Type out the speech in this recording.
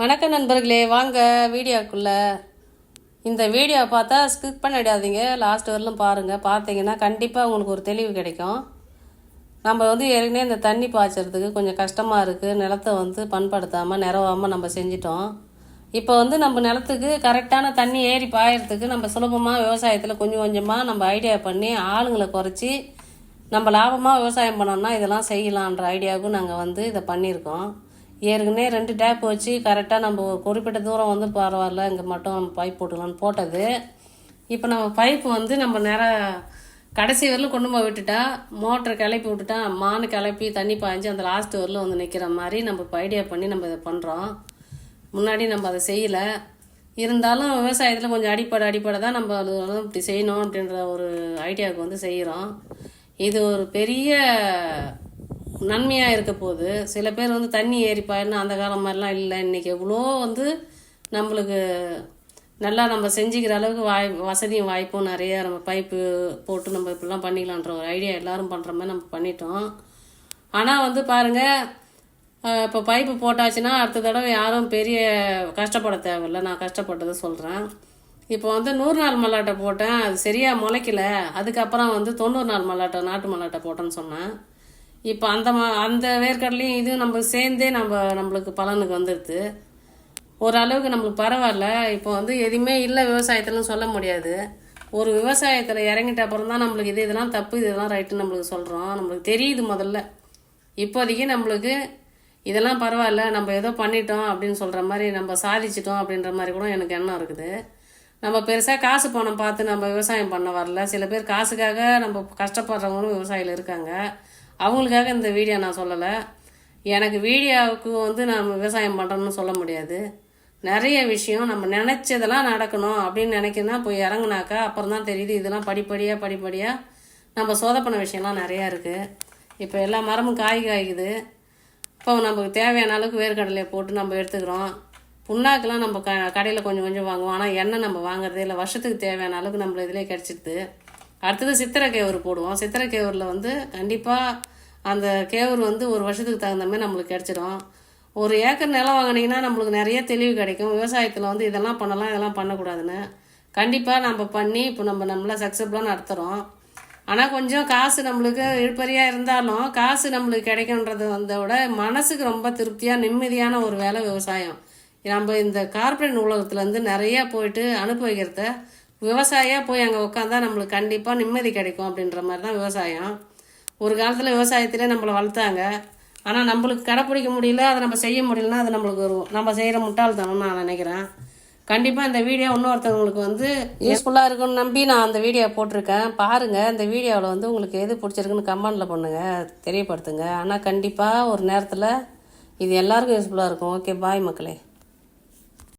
வணக்கம் நண்பர்களே, வாங்க வீடியோக்குள்ளே. இந்த வீடியோவை பார்த்தா ஸ்கிப் பண்ணிடாதீங்க, லாஸ்ட் வரலும் பாருங்கள். பார்த்தீங்கன்னா கண்டிப்பாக உங்களுக்கு ஒரு தெளிவு கிடைக்கும். நம்ம ஏற்கனவே இந்த தண்ணி பாய்ச்சறதுக்கு கொஞ்சம் கஷ்டமாக இருக்குது. நிலத்தை பண்படுத்தாமல் நிறவாமல் நம்ம செஞ்சிட்டோம். இப்போ நம்ம நிலத்துக்கு கரெக்டான தண்ணி ஏறி பாயறதுக்கு நம்ம சுலபமாக விவசாயத்தில் கொஞ்சம் கொஞ்சமாக நம்ம ஐடியா பண்ணி ஆளுங்களை குறைச்சி நம்ம லாபமாக விவசாயம் பண்ணோம்னா இதெல்லாம் செய்யலான்ற ஐடியாவுக்கும் நாங்கள் இதை பண்ணியிருக்கோம். ஏற்கனவே 2 டேப் வச்சு கரெக்டாக நம்ம ஒரு குறிப்பிட்ட தூரம் பரவாயில்ல, இங்கே மட்டும் நம்ம பைப் போட்டுக்கலான்னு போட்டது. இப்போ நம்ம பைப்பு நம்ம கடைசி வரலும் கொண்டு போய் விட்டுட்டா, மோட்டரை கிளப்பி விட்டுட்டா, மானு கிளப்பி தண்ணி பாய்ஞ்சி அந்த லாஸ்ட் வரலும் நிற்கிற மாதிரி நம்ம இப்போ ஐடியா பண்ணி நம்ம இதை பண்ணுறோம். முன்னாடி நம்ம அதை செய்யலை. இருந்தாலும் விவசாயத்தில் கொஞ்சம் அடிப்படை தான் நம்ம அது இப்படி செய்யணும் அப்படின்ற ஒரு ஐடியாவுக்கு செய்கிறோம். இது ஒரு பெரிய நன்மையாக இருக்க போது. சில பேர் தண்ணி ஏறி பாயிடணும் அந்த காலம் மாதிரிலாம் இல்லை. இன்றைக்கி எவ்வளோ நம்மளுக்கு நல்லா நம்ம செஞ்சுக்கிற அளவுக்கு வசதியும் வாய்ப்பும் நிறைய. நம்ம பைப்பு போட்டு நம்ம இப்படிலாம் பண்ணிக்கலான்ற ஒரு ஐடியா எல்லோரும் பண்ணுற மாதிரி நம்ம பண்ணிட்டோம். ஆனால் பாருங்கள், இப்போ பைப்பு போட்டாச்சுன்னா அடுத்த தடவை யாரும் பெரிய கஷ்டப்பட தேவையில்லை. நான் கஷ்டப்பட்டதை சொல்கிறேன். இப்போ 100 நாள் மல்லாட்டை போட்டேன், அது சரியாக முளைக்கல. அதுக்கப்புறம் 90 நாள் மல்லாட்டை நாட்டு மல்லாட்டை போட்டேன்னு சொன்னேன். இப்போ அந்த வேர்க்கடலையும் இதுவும் நம்ம சேர்ந்தே நம்மளுக்கு பலனுக்கு வந்துடுது. ஓரளவுக்கு நம்மளுக்கு பரவாயில்ல. இப்போ எதுவுமே இல்லை விவசாயத்தில்னு சொல்ல முடியாது. ஒரு விவசாயத்தில் இறங்கிட்ட அப்புறம் தான் நம்மளுக்கு இதெல்லாம் தப்பு, இதெல்லாம் ரைட்டுன்னு நம்மளுக்கு சொல்கிறோம். நம்மளுக்கு தெரியுது முதல்ல. இப்போதைக்கு நம்மளுக்கு இதெல்லாம் பரவாயில்ல, நம்ம ஏதோ பண்ணிட்டோம் அப்படின்னு சொல்கிற மாதிரி, நம்ம சாதிச்சிட்டோம் அப்படின்ற மாதிரி கூட எனக்கு எண்ணம் இருக்குது. நம்ம பெருசாக காசு பணம் பார்த்து நம்ம விவசாயம் பண்ண வரல. சில பேர் காசுக்காக நம்ம கஷ்டப்படுறவங்களும் விவசாயிகள் இருக்காங்க. அவங்களுக்காக இந்த வீடியோ நான் சொல்லலை. எனக்கு வீடியோவுக்கு நம்ம விவசாயம் பண்ணுறோன்னு சொல்ல முடியாது. நிறைய விஷயம் நம்ம நினச்சதெல்லாம் நடக்கணும் அப்படின்னு நினைக்கணும்னா போய் இறங்குனாக்கா அப்புறம் தான் தெரியுது. இதெல்லாம் படிப்படியாக நம்ம சொதப்பின விஷயம்லாம் நிறையா இருக்குது. இப்போ எல்லா மரமும் காய்க்குது. இப்போ நமக்கு தேவையான அளவுக்கு வேர்க்கடலையை போட்டு நம்ம எடுத்துக்கிறோம். புண்ணாக்கெலாம் நம்ம கடையில் கொஞ்சம் வாங்குவோம். ஆனால் எண்ணெய் நம்ம வாங்குறதே இல்லை. வருஷத்துக்கு தேவையான அளவுக்கு நம்ம இதிலே கிடச்சிடுது. அடுத்தது சித்திரை கேவுரு போடுவோம். சித்திரை கேவூரில் கண்டிப்பாக அந்த கேவுரு ஒரு வருஷத்துக்கு தகுந்த மாதிரி நம்மளுக்கு கிடச்சிடும். 1 ஏக்கர் நிலம் வாங்கினீங்கன்னா நம்மளுக்கு நிறைய தெளிவு கிடைக்கும். விவசாயத்தில் இதெல்லாம் பண்ணலாம், இதெல்லாம் பண்ணக்கூடாதுன்னு கண்டிப்பாக நம்ம பண்ணி இப்போ நம்மள சக்ஸஸ்ஃபுல்லாக நடத்துகிறோம். ஆனால் கொஞ்சம் காசு நம்மளுக்கு இழுப்பறியாக இருந்தாலும் காசு நம்மளுக்கு கிடைக்குன்றத விட மனசுக்கு ரொம்ப திருப்தியாக நிம்மதியான ஒரு வேலை விவசாயம். நம்ம இந்த கார்ப்பரேட் உலகத்துலேருந்து நிறையா போயிட்டு அனுபவிக்கிறத விவசாயியாக போய் அங்கே உட்காந்தா நம்மளுக்கு கண்டிப்பாக நிம்மதி கிடைக்கும் அப்படின்ற மாதிரி தான் விவசாயம். ஒரு காலத்தில் விவசாயத்திலே நம்மளை வளர்த்தாங்க. ஆனால் நம்மளுக்கு கடைப்பிடிக்க முடியல, அதை நம்ம செய்ய முடியலன்னா அது நம்மளுக்கு நம்ம செய்கிற முட்டாள்தனம் நான் நினைக்கிறேன். கண்டிப்பாக இந்த வீடியோ இன்னொருத்தவங்களுக்கு யூஸ்ஃபுல்லாக இருக்குன்னு நம்பி நான் அந்த வீடியோ போட்டிருக்கேன். பாருங்கள், இந்த வீடியோவில் உங்களுக்கு எது பிடிச்சிருக்குன்னு கமெண்டில் பண்ணுங்கள், தெரியப்படுத்துங்க. ஆனால் கண்டிப்பாக ஒரு நேரத்தில் இது எல்லாருக்கும் யூஸ்ஃபுல்லாக இருக்கும். ஓகே, பாய் மக்களே.